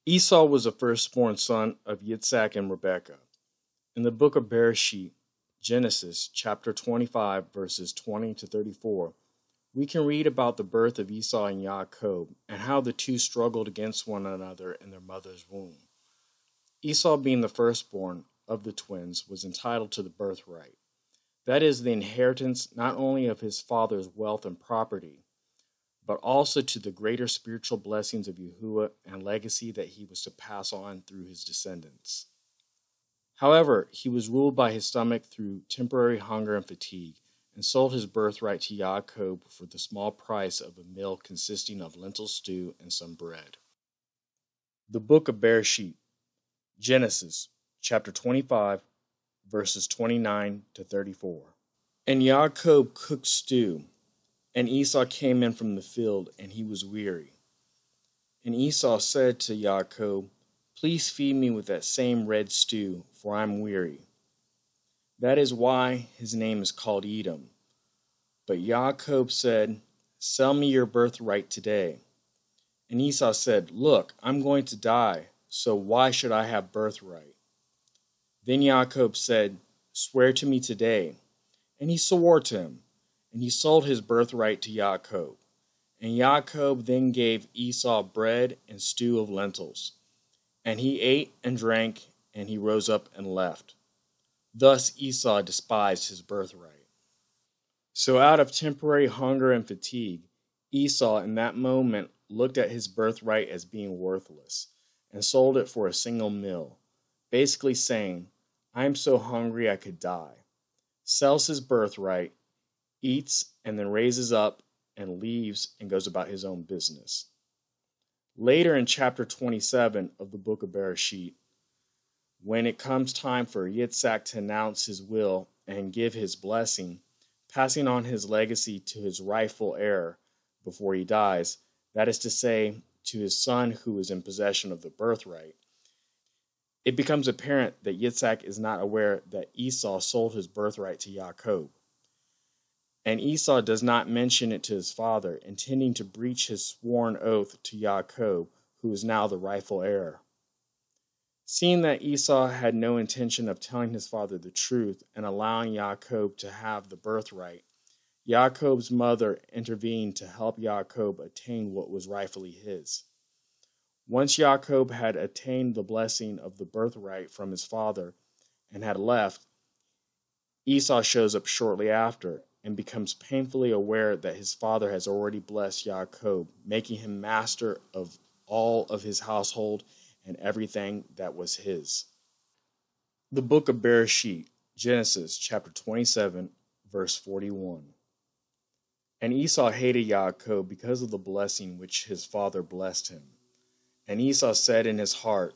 Esau was the firstborn son of Yitzhak and Rebekah. In the book of Bereshit, Genesis chapter 25, verses 20 to 34, we can read about the birth of Esau and Jacob and how the two struggled against one another in their mother's womb. Esau, being the firstborn of the twins, was entitled to the birthright. That is, the inheritance not only of his father's wealth and property, but also to the greater spiritual blessings of Yahuwah and legacy that he was to pass on through his descendants. However, he was ruled by his stomach through temporary hunger and fatigue, and sold his birthright to Jacob for the small price of a meal consisting of lentil stew and some bread. The book of Bereshit, Genesis, chapter 25, verses 29 to 34. And Jacob cooked stew, and Esau came in from the field, and he was weary. And Esau said to Jacob, "Please feed me with that same red stew, for I am weary." That is why his name is called Edom. But Jacob said, "Sell me your birthright today." And Esau said, "Look, I'm going to die, so why should I have birthright?" Then Jacob said, "Swear to me today." And he swore to him, and he sold his birthright to Jacob. And Jacob then gave Esau bread and stew of lentils. And he ate and drank, and he rose up and left. Thus Esau despised his birthright. So out of temporary hunger and fatigue, Esau in that moment looked at his birthright as being worthless, and sold it for a single meal, basically saying, "I am so hungry I could die." Sells his birthright, eats, and then raises up and leaves and goes about his own business. Later in chapter 27 of the book of Bereshit, when it comes time for Yitzhak to announce his will and give his blessing, passing on his legacy to his rightful heir before he dies, that is to say, to his son who is in possession of the birthright, it becomes apparent that Yitzhak is not aware that Esau sold his birthright to Jacob. And Esau does not mention it to his father, intending to breach his sworn oath to Jacob, who is now the rightful heir. Seeing that Esau had no intention of telling his father the truth and allowing Jacob to have the birthright, Jacob's mother intervened to help Jacob attain what was rightfully his. Once Jacob had attained the blessing of the birthright from his father and had left, Esau shows up shortly after and becomes painfully aware that his father has already blessed Jacob, making him master of all of his household and everything that was his. The book of Bereshit, Genesis chapter 27, verse 41. And Esau hated Jacob because of the blessing which his father blessed him. And Esau said in his heart,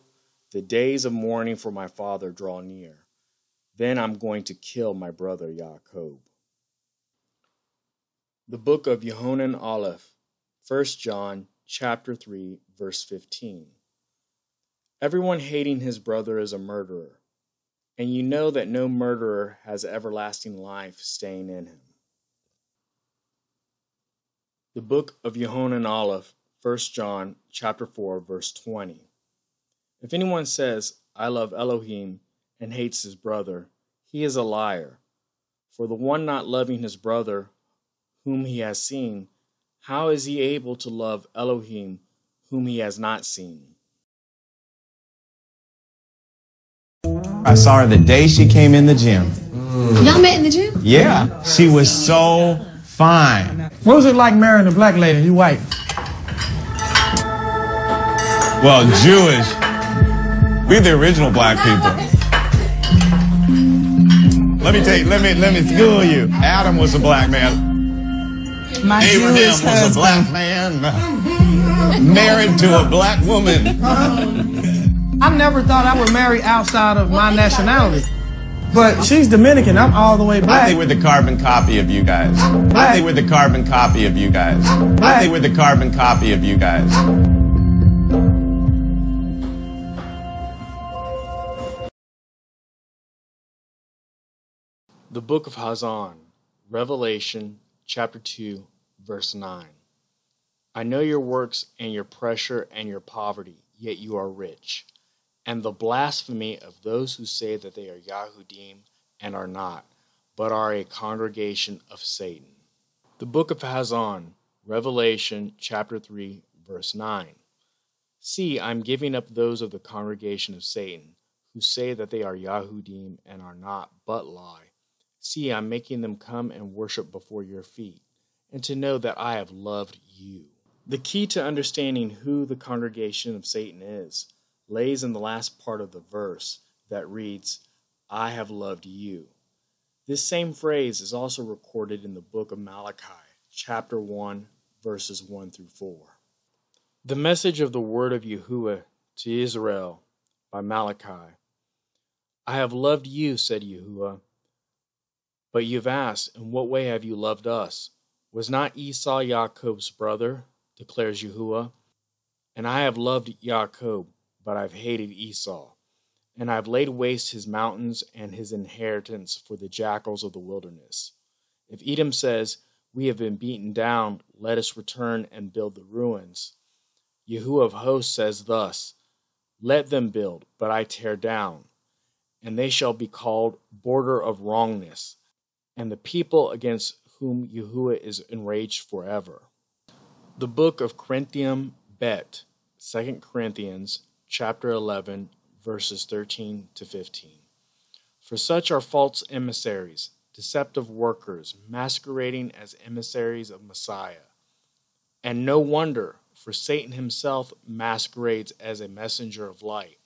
"The days of mourning for my father draw near. Then I'm going to kill my brother Jacob." The book of Yohanan Aleph, 1 John chapter 3, verse 15. Everyone hating his brother is a murderer, and you know that no murderer has everlasting life staying in him. The book of Yohanan Aleph, 1 John chapter 4, verse 20. If anyone says, "I love Elohim," and hates his brother, he is a liar. For the one not loving his brother whom he has seen, how is he able to love Elohim whom he has not seen? I saw her the day she came in the gym. Y'all met in the gym? Yeah, she was so fine. What was it like marrying a black lady? You white? Well, Jewish. We're the original black people. Let me school you. Adam was a black man. My Abraham Jewish was a husband. black man. Married to a black woman. I never thought I would marry outside of my nationality. But she's Dominican. I'm all the way I black. think we're the carbon copy of you guys. I think we're the carbon copy of you guys. I think we're the carbon copy of you guys. The book of Hazan, Revelation chapter 2, verse 9. I know your works and your pressure and your poverty, yet you are rich, and the blasphemy of those who say that they are Yahudim and are not, but are a congregation of Satan. The book of Hazan, Revelation chapter 3, verse 9. See, I am giving up those of the congregation of Satan, who say that they are Yahudim and are not, but lie. See, I am making them come and worship before your feet, and to know that I have loved you. The key to understanding who the congregation of Satan is lays in the last part of the verse that reads, I have loved you. This same phrase is also recorded in the book of Malachi, chapter 1, verses 1 through 4. The message of the word of Yahuwah to Israel by Malachi. I have loved you, said Yahuwah. But you've asked, in what way have you loved us? Was not Esau Jacob's brother, declares Yahuwah? And I have loved Jacob, but I've hated Esau. And I've laid waste his mountains and his inheritance for the jackals of the wilderness. If Edom says, we have been beaten down, let us return and build the ruins. Yahuwah of hosts says thus, let them build, but I tear down. And they shall be called border of wrongness, and the people against whom Yahuwah is enraged forever. The book of Corinthium Bet, 2 Corinthians, chapter 11, verses 13 to 15. For such are false emissaries, deceptive workers, masquerading as emissaries of Messiah. And no wonder, for Satan himself masquerades as a messenger of light.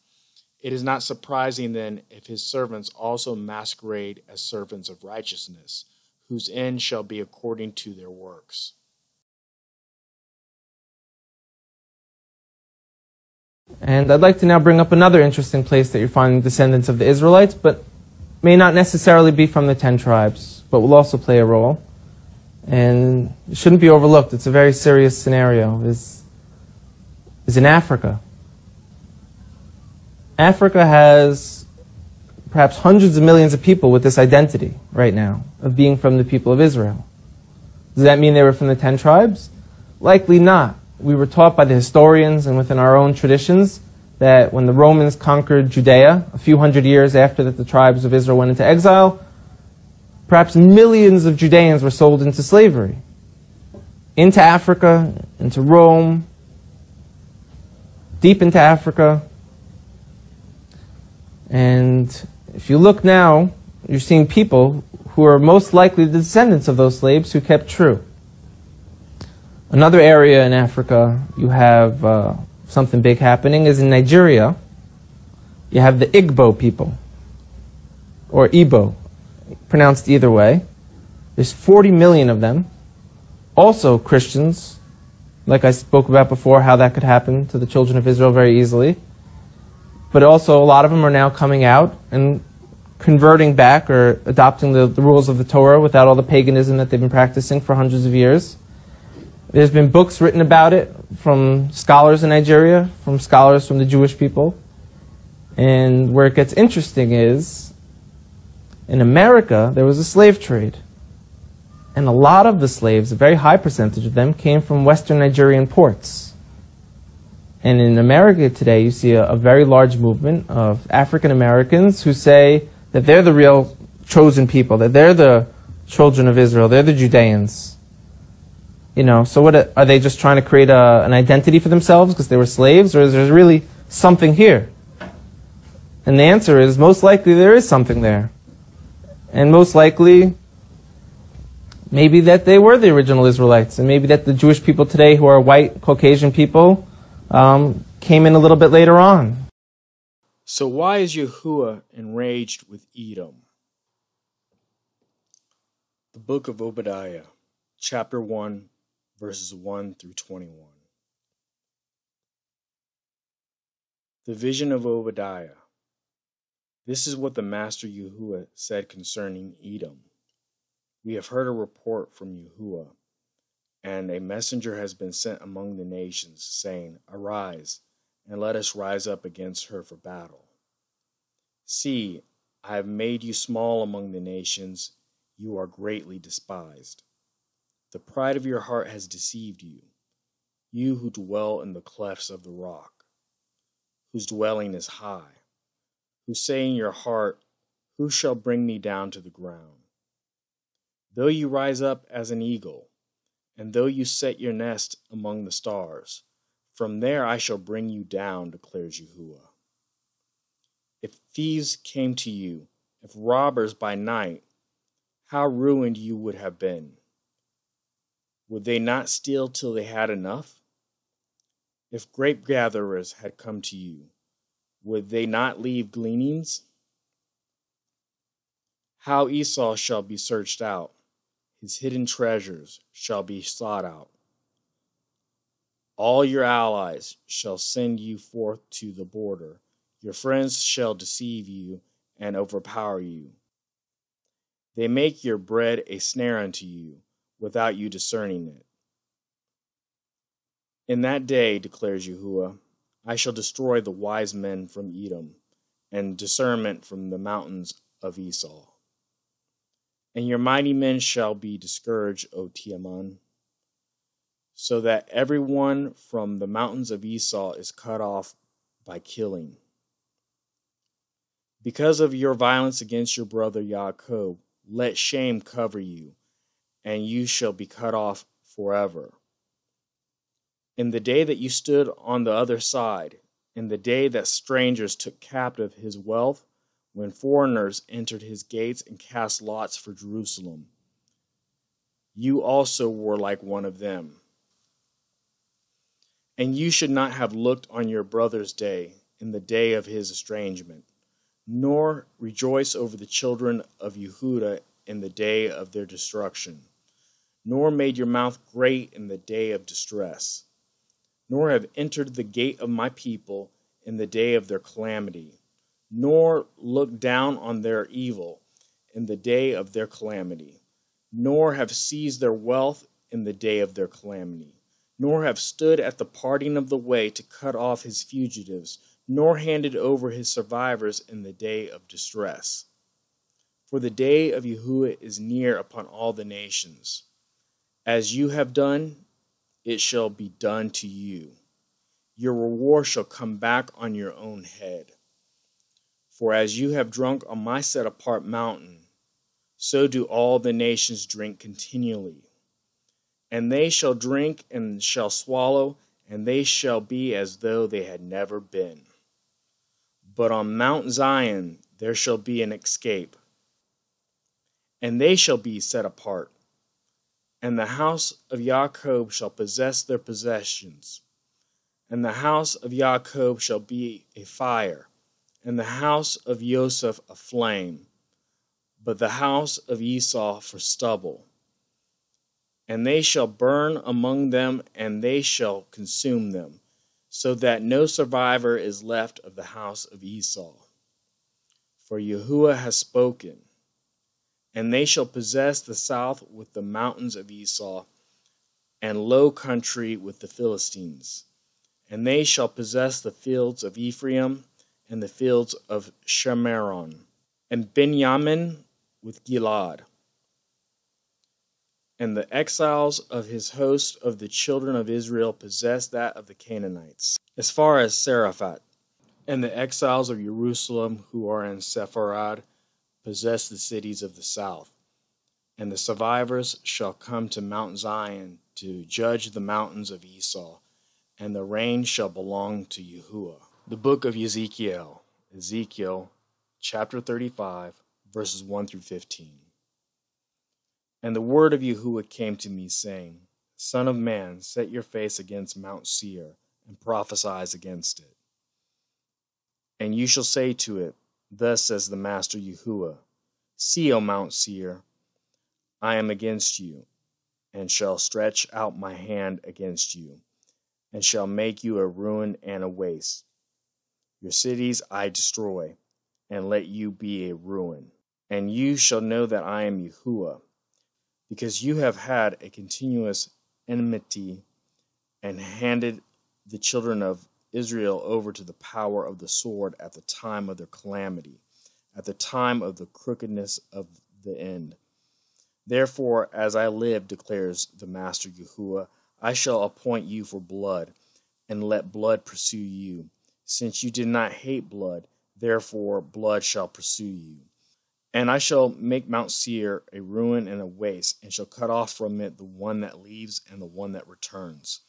It is not surprising then if his servants also masquerade as servants of righteousness, whose end shall be according to their works. And I'd like to now bring up another interesting place that you're finding descendants of the Israelites, but may not necessarily be from the 10 tribes, but will also play a role. And it shouldn't be overlooked. It's a very serious scenario. Is in Africa. Africa has perhaps hundreds of millions of people with this identity right now of being from the people of Israel. Does that mean they were from the 10 tribes? Likely not. We were taught by the historians and within our own traditions that when the Romans conquered Judea, a few hundred years after that the tribes of Israel went into exile, perhaps millions of Judeans were sold into slavery. Into Africa, into Rome, deep into Africa. And if you look now, you're seeing people who are most likely the descendants of those slaves who kept true. Another area in Africa you have something big happening is in Nigeria. You have the Igbo people, or Igbo, pronounced either way. There's 40 million of them, also Christians, like I spoke about before, how that could happen to the children of Israel very easily. But also a lot of them are now coming out and converting back or adopting the rules of the Torah without all the paganism that they've been practicing for hundreds of years. There's been books written about it from scholars in Nigeria, from scholars from the Jewish people. And where it gets interesting is, in America, there was a slave trade. And a lot of the slaves, a very high percentage of them, came from Western Nigerian ports. And in America today, you see a very large movement of African Americans who say that they're the real chosen people, that they're the children of Israel, they're the Judeans. You know, so what are they just trying to create an identity for themselves because they were slaves, or is there really something here? And the answer is, most likely there is something there. And most likely, maybe that they were the original Israelites, and maybe that the Jewish people today who are white, Caucasian people came in a little bit later on. So why is Yahuwah enraged with Edom? The book of Obadiah, chapter 1, verses 1 through 21. The vision of Obadiah. This is what the Master Yahuwah said concerning Edom. We have heard a report from Yahuwah, and a messenger has been sent among the nations, saying, Arise, and let us rise up against her for battle. See, I have made you small among the nations, you are greatly despised. The pride of your heart has deceived you. you who dwell in the clefts of the rock, whose dwelling is high, who say in your heart, who shall bring me down to the ground? Though you rise up as an eagle, and though you set your nest among the stars, from there I shall bring you down, declares Yahuwah. If thieves came to you, if robbers by night, how ruined you would have been. Would they not steal till they had enough? If grape gatherers had come to you, would they not leave gleanings? How Esau shall be searched out, his hidden treasures shall be sought out. All your allies shall send you forth to the border. Your friends shall deceive you and overpower you. They make your bread a snare unto you, without you discerning it. In that day, declares Yahuwah, I shall destroy the wise men from Edom, and discernment from the mountains of Esau. And your mighty men shall be discouraged, O Teman, so that everyone from the mountains of Esau is cut off by killing. Because of your violence against your brother Yaakov, let shame cover you, and you shall be cut off forever. In the day that you stood on the other side, in the day that strangers took captive his wealth, when foreigners entered his gates and cast lots for Jerusalem, you also were like one of them. And you should not have looked on your brother's day, in the day of his estrangement, nor rejoice over the children of Yehuda in the day of their destruction, nor made your mouth great in the day of distress, nor have entered the gate of my people in the day of their calamity, nor looked down on their evil in the day of their calamity, nor have seized their wealth in the day of their calamity, nor have stood at the parting of the way to cut off his fugitives, nor handed over his survivors in the day of distress. For the day of Yahuwah is near upon all the nations. As you have done, it shall be done to you. Your reward shall come back on your own head. For as you have drunk on my set-apart mountain, so do all the nations drink continually. And they shall drink and shall swallow, and they shall be as though they had never been. But on Mount Zion there shall be an escape, and they shall be set apart. And the house of Jacob shall possess their possessions. And the house of Jacob shall be a fire, and the house of Joseph a flame, but the house of Esau for stubble. And they shall burn among them, and they shall consume them, so that no survivor is left of the house of Esau. For Yahuwah has spoken. And they shall possess the south with the mountains of Esau, and low country with the Philistines. And they shall possess the fields of Ephraim, and the fields of Shemaron, and Benjamin with Gilad. And the exiles of his host of the children of Israel possess that of the Canaanites, as far as Seraphat. And the exiles of Jerusalem who are in Sepharad possess the cities of the south. And the survivors shall come to Mount Zion to judge the mountains of Esau, and the reign shall belong to Yahuwah. The book of Ezekiel, Ezekiel chapter 35, verses 1 through 15. And the word of Yahuwah came to me, saying, Son of man, set your face against Mount Seir, and prophesy against it. And you shall say to it, Thus says the Master Yahuwah, See, O Mount Seir, I am against you, and shall stretch out my hand against you, and shall make you a ruin and a waste. Your cities I destroy, and let you be a ruin. And you shall know that I am Yahuwah, because you have had a continuous enmity, and handed the children of Israel over to the power of the sword at the time of their calamity, at the time of the crookedness of the end. Therefore, as I live, declares the Master Yahuwah, I shall appoint you for blood, and let blood pursue you. Since you did not hate blood, therefore blood shall pursue you. And I shall make Mount Seir a ruin and a waste, and shall cut off from it the one that leaves and the one that returns.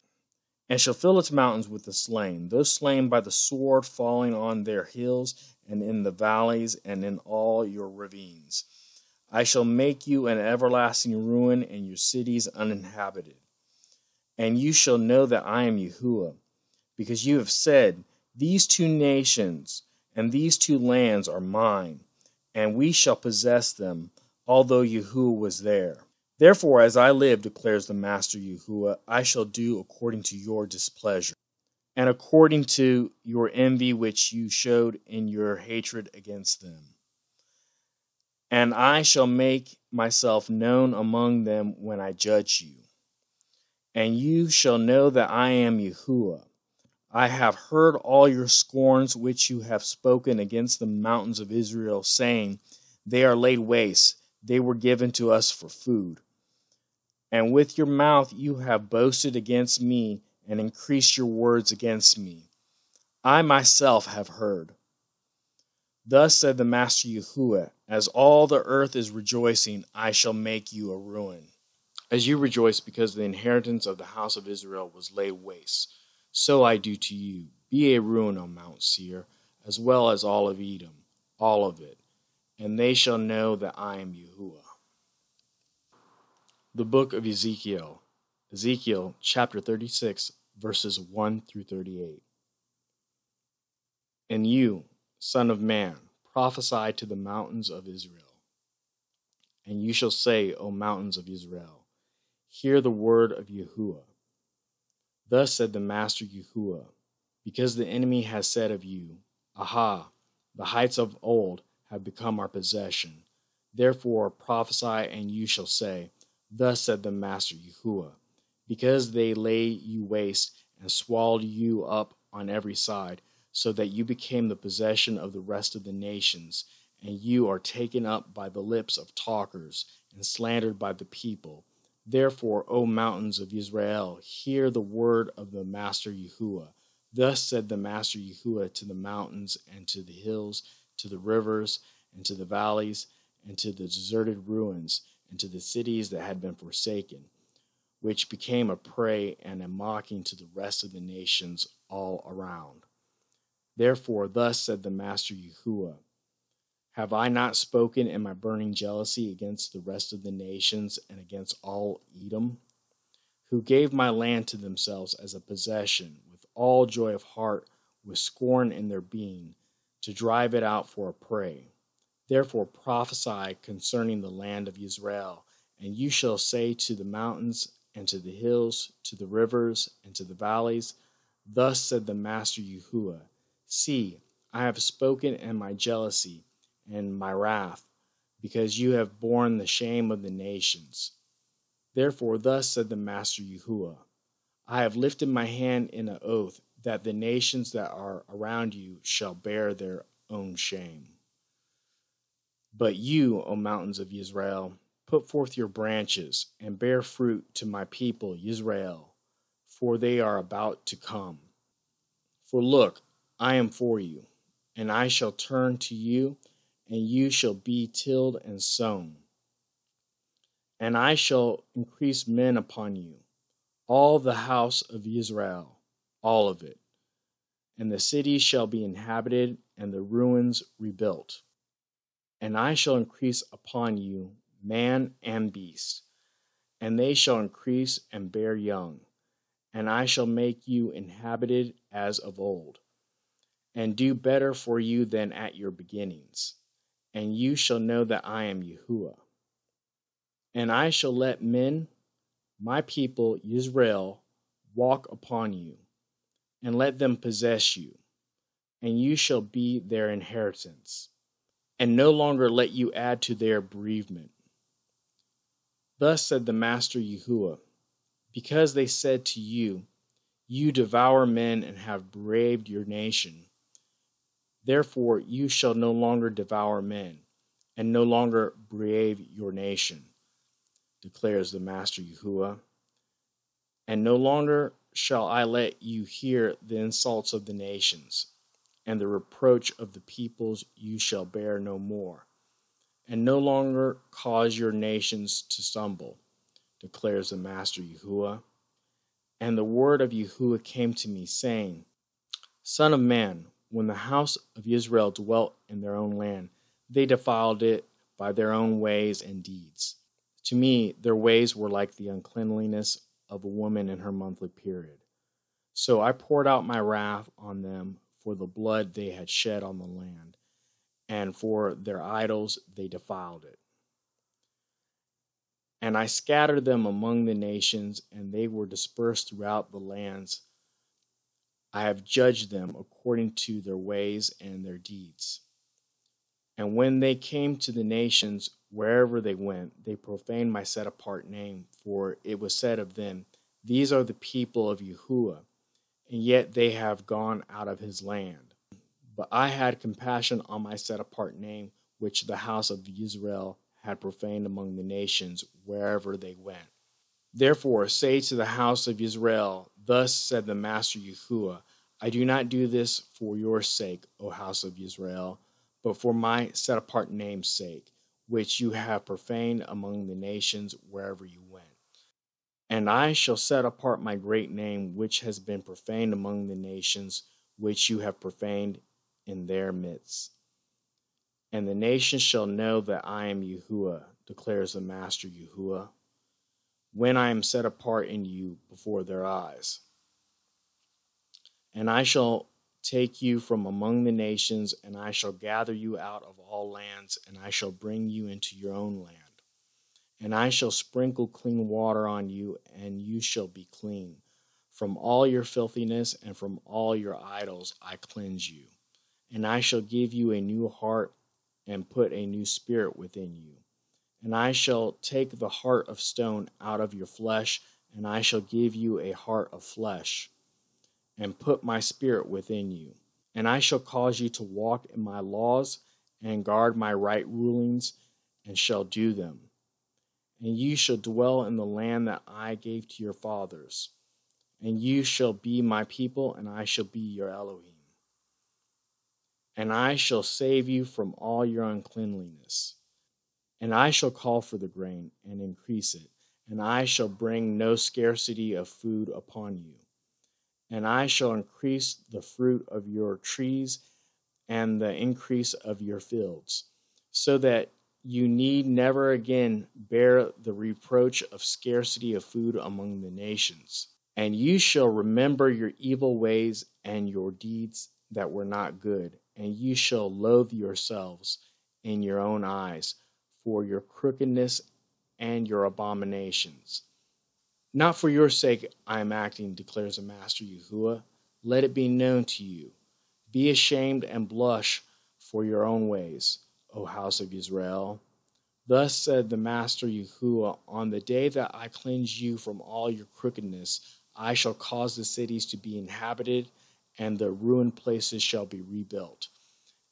And shall fill its mountains with the slain, those slain by the sword falling on their hills, and in the valleys, and in all your ravines. I shall make you an everlasting ruin, and your cities uninhabited. And you shall know that I am Yahuwah, because you have said, these two nations and these two lands are mine, and we shall possess them, although Yahuwah was there. Therefore, as I live, declares the Master Yahuwah, I shall do according to your displeasure, and according to your envy which you showed in your hatred against them. And I shall make myself known among them when I judge you. And you shall know that I am Yahuwah. I have heard all your scorns which you have spoken against the mountains of Israel, saying, they are laid waste, they were given to us for food. And with your mouth you have boasted against me, and increased your words against me. I myself have heard. Thus said the Master Yahuwah, as all the earth is rejoicing, I shall make you a ruin. As you rejoice because the inheritance of the house of Israel was laid waste, so I do to you. Be a ruin on Mount Seir, as well as all of Edom, all of it, and they shall know that I am Yahuwah. The book of Ezekiel, Ezekiel chapter 36, verses 1 through 38. And you, son of man, prophesy to the mountains of Israel. And you shall say, O mountains of Israel, hear the word of Yahuwah. Thus said the Master Yahuwah, because the enemy has said of you, Aha, the heights of old have become our possession. Therefore prophesy, and you shall say, Thus said the Master Yahuwah, because they lay you waste and swallowed you up on every side, so that you became the possession of the rest of the nations, and you are taken up by the lips of talkers and slandered by the people. Therefore, O mountains of Israel, hear the word of the Master Yahuwah. Thus said the Master Yahuwah to the mountains and to the hills, to the rivers and to the valleys, and to the deserted ruins, and to the cities that had been forsaken, which became a prey and a mocking to the rest of the nations all around. Therefore, thus said the Master Yahuwah, have I not spoken in my burning jealousy against the rest of the nations and against all Edom, who gave my land to themselves as a possession, with all joy of heart, with scorn in their being, to drive it out for a prey? Therefore prophesy concerning the land of Israel, and you shall say to the mountains and to the hills, to the rivers and to the valleys, Thus said the Master Yahuwah, See, I have spoken in my jealousy and my wrath, because you have borne the shame of the nations. Therefore thus said the Master Yahuwah, I have lifted my hand in an oath, that the nations that are around you shall bear their own shame. But you, O mountains of Israel, put forth your branches, and bear fruit to my people Yisrael, for they are about to come. For look, I am for you, and I shall turn to you, and you shall be tilled and sown. And I shall increase men upon you, all the house of Israel, all of it. And the cities shall be inhabited, and the ruins rebuilt. And I shall increase upon you man and beast, and they shall increase and bear young. And I shall make you inhabited as of old, and do better for you than at your beginnings. And you shall know that I am Yahuwah. And I shall let men, my people Yisrael, walk upon you, and let them possess you, and you shall be their inheritance, and no longer let you add to their bereavement. Thus said the Master Yahuwah, because they said to you, You devour men and have bereaved your nation. Therefore you shall no longer devour men, and no longer bereave your nation, declares the Master Yahuwah. And no longer shall I let you hear the insults of the nations, and the reproach of the peoples you shall bear no more, and no longer cause your nations to stumble, declares the Master Yahuwah. And the word of Yahuwah came to me, saying, Son of man, when the house of Israel dwelt in their own land, they defiled it by their own ways and deeds. To me, their ways were like the uncleanliness of a woman in her monthly period. So I poured out my wrath on them for the blood they had shed on the land, and for their idols they defiled it. And I scattered them among the nations, and they were dispersed throughout the lands. I have judged them according to their ways and their deeds. And when they came to the nations, wherever they went, they profaned my set-apart name, for it was said of them, These are the people of Yahuwah, and yet they have gone out of his land. But I had compassion on my set-apart name, which the house of Israel had profaned among the nations, wherever they went. Therefore say to the house of Israel, Thus said the Master Yahuwah, I do not do this for your sake, O house of Israel, but for my set-apart name's sake, which you have profaned among the nations wherever you went. And I shall set apart my great name, which has been profaned among the nations, which you have profaned in their midst. And the nations shall know that I am Yahuwah, declares the Master Yahuwah, when I am set apart in you before their eyes. And I shall take you from among the nations, and I shall gather you out of all lands, and I shall bring you into your own land. And I shall sprinkle clean water on you, and you shall be clean. From all your filthiness and from all your idols I cleanse you. And I shall give you a new heart, and put a new spirit within you. And I shall take the heart of stone out of your flesh, and I shall give you a heart of flesh, and put my spirit within you. And I shall cause you to walk in my laws, and guard my right rulings, and shall do them. And you shall dwell in the land that I gave to your fathers. And you shall be my people, and I shall be your Elohim. And I shall save you from all your uncleanliness. And I shall call for the grain, and increase it. And I shall bring no scarcity of food upon you. And I shall increase the fruit of your trees, and the increase of your fields, so that you need never again bear the reproach of scarcity of food among the nations. And you shall remember your evil ways and your deeds that were not good, and you shall loathe yourselves in your own eyes for your crookedness and your abominations. Not for your sake I am acting, declares the Master Yahuwah. Let it be known to you. Be ashamed and blush for your own ways, O house of Israel. Thus said the Master Yahuwah, on the day that I cleanse you from all your crookedness, I shall cause the cities to be inhabited, and the ruined places shall be rebuilt,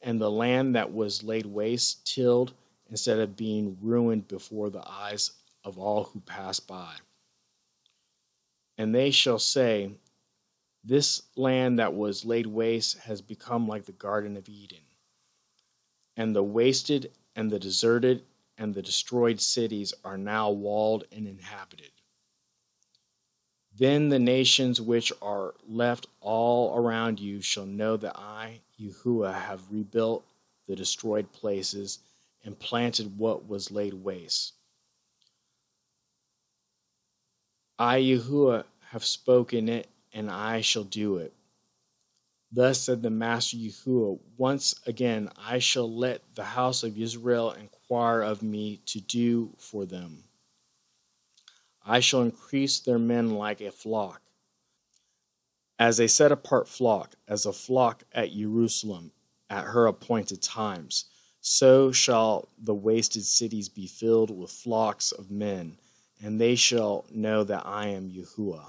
and the land that was laid waste tilled, instead of being ruined before the eyes of all who pass by. And they shall say, This land that was laid waste has become like the Garden of Eden, and the wasted and the deserted and the destroyed cities are now walled and inhabited. Then the nations which are left all around you shall know that I, Yahuwah, have rebuilt the destroyed places and planted what was laid waste. I, Yahuwah, have spoken it, and I shall do it. Thus said the Master Yahuwah, once again I shall let the house of Israel inquire of me to do for them. I shall increase their men like a flock, as a set-apart flock, as a flock at Jerusalem at her appointed times. So shall the wasted cities be filled with flocks of men, and they shall know that I am Yahuwah.